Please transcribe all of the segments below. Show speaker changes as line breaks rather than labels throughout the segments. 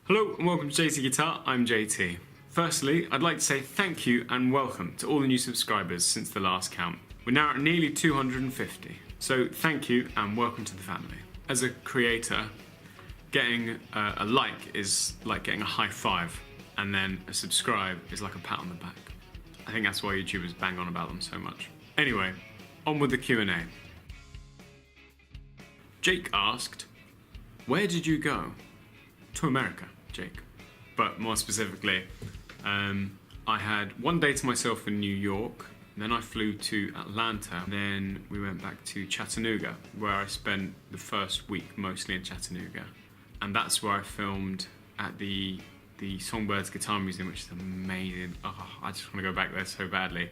Hello and welcome to JT Guitar, I'm JT. Firstly, I'd like to say thank you and welcome to all the new subscribers since the last count. We're now at nearly 250, so thank you and welcome to the family. As a creator, getting a like is like getting a high five, and then a subscribe is like a pat on the back. I think that's why YouTubers bang on about them so much. Anyway, on with the Q&A. Jake asked, where did you go? To America, Jake. But more specifically, I had one day to myself in New York, then I flew to Atlanta, then we went back to Chattanooga, where I spent the first week mostly in Chattanooga. And that's where I filmed at the Songbirds Guitar Museum, which is amazing. Oh, I just want to go back there so badly.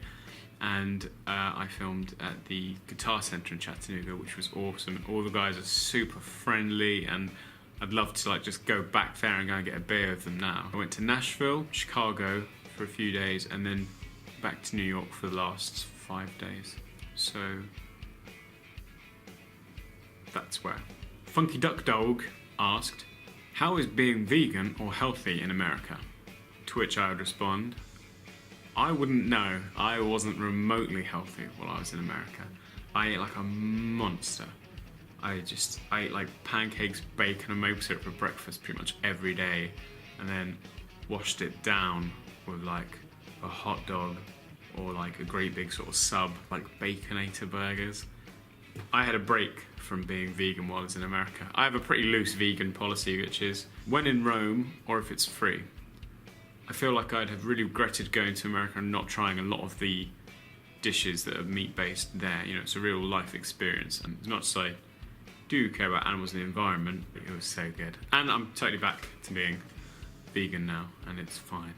And I filmed at the Guitar Center in Chattanooga, which was awesome. All the guys are super friendly, and I'd love to just go back there and go and get a beer with them now. I went to Nashville, Chicago for a few days, and then back to New York for the last 5 days. So that's where. Funky Duck Dog asked, how is being vegan or healthy in America? To which I would respond, I wouldn't know. I wasn't remotely healthy while I was in America. I ate like a monster. I ate like pancakes, bacon and maple syrup for breakfast pretty much every day, and then washed it down with like a hot dog or like a great big sort of sub, like Baconator burgers. I had a break from being vegan while I was in America. I have a pretty loose vegan policy, which is when in Rome or if it's free. I feel like I'd have really regretted going to America and not trying a lot of the dishes that are meat-based there. You know, it's a real life experience. And it's not to say do care about animals and the environment, but it was so good. And I'm totally back to being vegan now, and it's fine.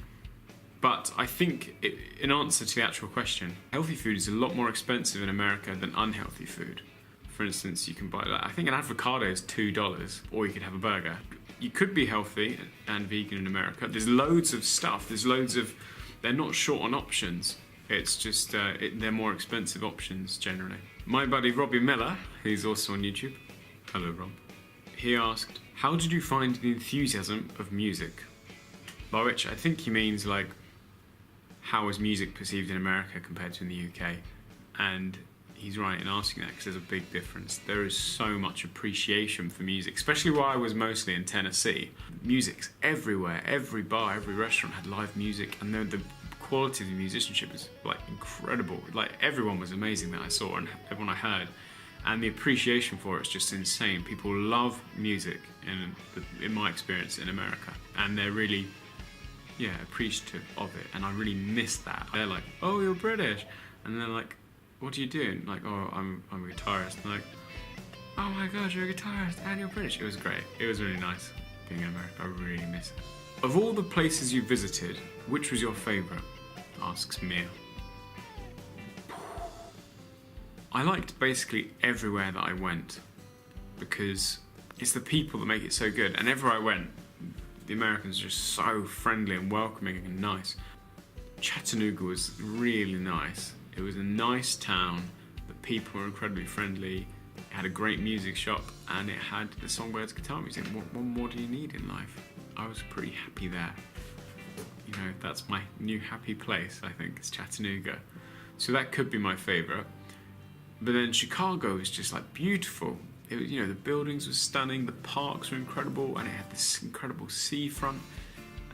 But I think, in answer to the actual question, healthy food is a lot more expensive in America than unhealthy food. For instance, you can buy, I think an avocado is $2, or you could have a burger. You could be healthy and vegan in America. There's loads of stuff, they're not short on options. It's just, they're more expensive options generally. My buddy Robbie Miller, who's also on YouTube, hello Rob, he asked, how did you find the enthusiasm of music? By which I think he means like, how is music perceived in America compared to in the UK? And he's right in asking that because there's a big difference. There is so much appreciation for music, especially where I was mostly in Tennessee. Music's everywhere, every bar, every restaurant had live music, and the quality of the musicianship is like incredible. Like everyone was amazing that I saw and everyone I heard. And the appreciation for it's just insane. People love music in my experience in America, and they're really appreciative of it, and I really miss that. They're like, oh, you're British, and they're like, what are you doing? Like, oh, I'm a guitarist. And like, oh my god, you're a guitarist and you're British. It was great. It was really nice being in America. I really miss it. Of all the places you visited, which was your favourite? Asks Mia. I liked basically everywhere that I went because it's the people that make it so good. And everywhere I went, the Americans are just so friendly and welcoming and nice. Chattanooga was really nice. It was a nice town. The people were incredibly friendly. It had a great music shop, and it had the Songbirds Guitar Museum. What more do you need in life? I was pretty happy there. You know, that's my new happy place, I think, is Chattanooga. So that could be my favourite. But then Chicago was just like beautiful. It was, you know, the buildings were stunning, the parks were incredible, and it had this incredible seafront.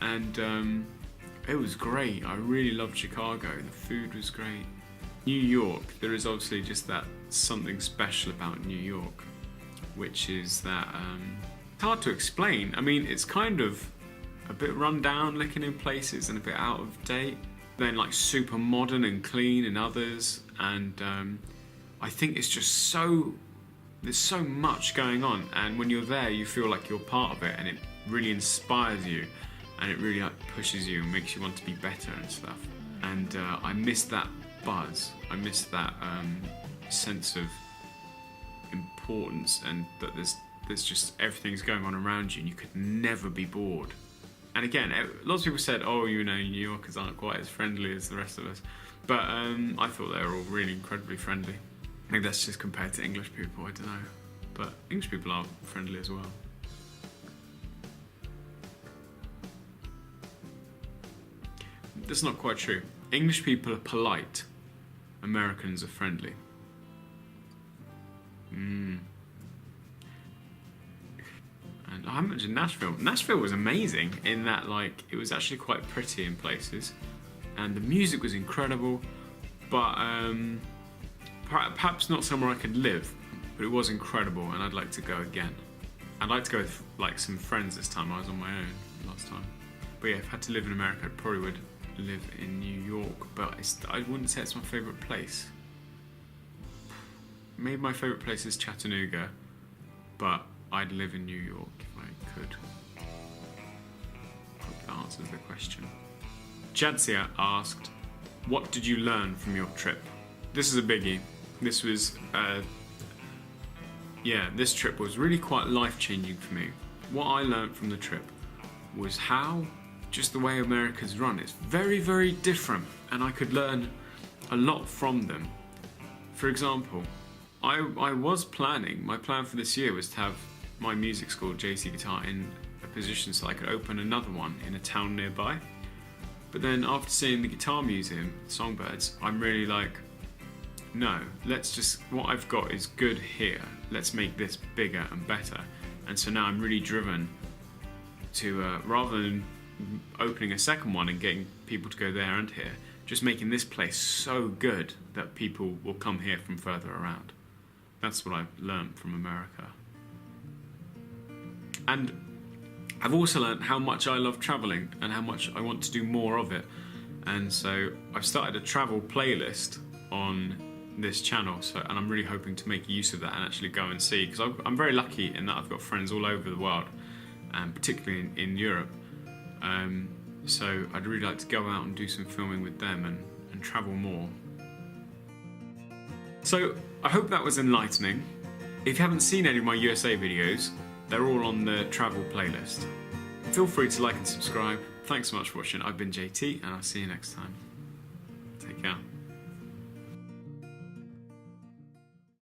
And it was great. I really loved Chicago. The food was great. New York, there is obviously just that something special about New York, which is that it's hard to explain. I mean, it's kind of a bit run down looking in places and a bit out of date, then like super modern and clean in others, and I think it's just there's so much going on, and when you're there you feel like you're part of it, and it really inspires you, and it really like pushes you and makes you want to be better and stuff. And I miss that buzz. I miss that sense of importance, and that there's just everything's going on around you and you could never be bored. And again, lots of people said, oh, you know, New Yorkers aren't quite as friendly as the rest of us, but I thought they were all really incredibly friendly. I think that's just compared to English people, I don't know, but English people are friendly as well. that's not quite true. English people are polite. Americans are friendly. And I mentioned Nashville. Nashville was amazing in that, like, it was actually quite pretty in places, and the music was incredible. But perhaps not somewhere I could live, but it was incredible, and I'd like to go again. I'd like to go with like some friends this time. I was on my own last time. But yeah, if I had to live in America, I probably would live in New York, but I wouldn't say it's my favourite place. Maybe my favourite place is Chattanooga, but I'd live in New York if I could. Hope that answers the question. Jadzia asked, what did you learn from your trip? This is a biggie. This was, this trip was really quite life-changing for me. What I learned from the trip was how just the way America's run is very, very different, and I could learn a lot from them. For example, I was planning, my plan for this year was to have my music school, JC Guitar, in a position so I could open another one in a town nearby. But then after seeing the Guitar Museum, Songbirds, I'm really like, no, what I've got is good here. Let's make this bigger and better. And so now I'm really driven to, rather than opening a second one and getting people to go there and here, just making this place so good that people will come here from further around. That's what I've learned from America. And I've also learned how much I love travelling and how much I want to do more of it. And so I've started a travel playlist on this channel, and I'm really hoping to make use of that and actually go and see, because I'm very lucky in that I've got friends all over the world, and particularly in Europe. So I'd really like to go out and do some filming with them and travel more. So I hope that was enlightening. If you haven't seen any of my USA videos, they're all on the travel playlist. Feel free to like and subscribe. Thanks so much for watching. I've been JT, and I'll see you next time. Take care.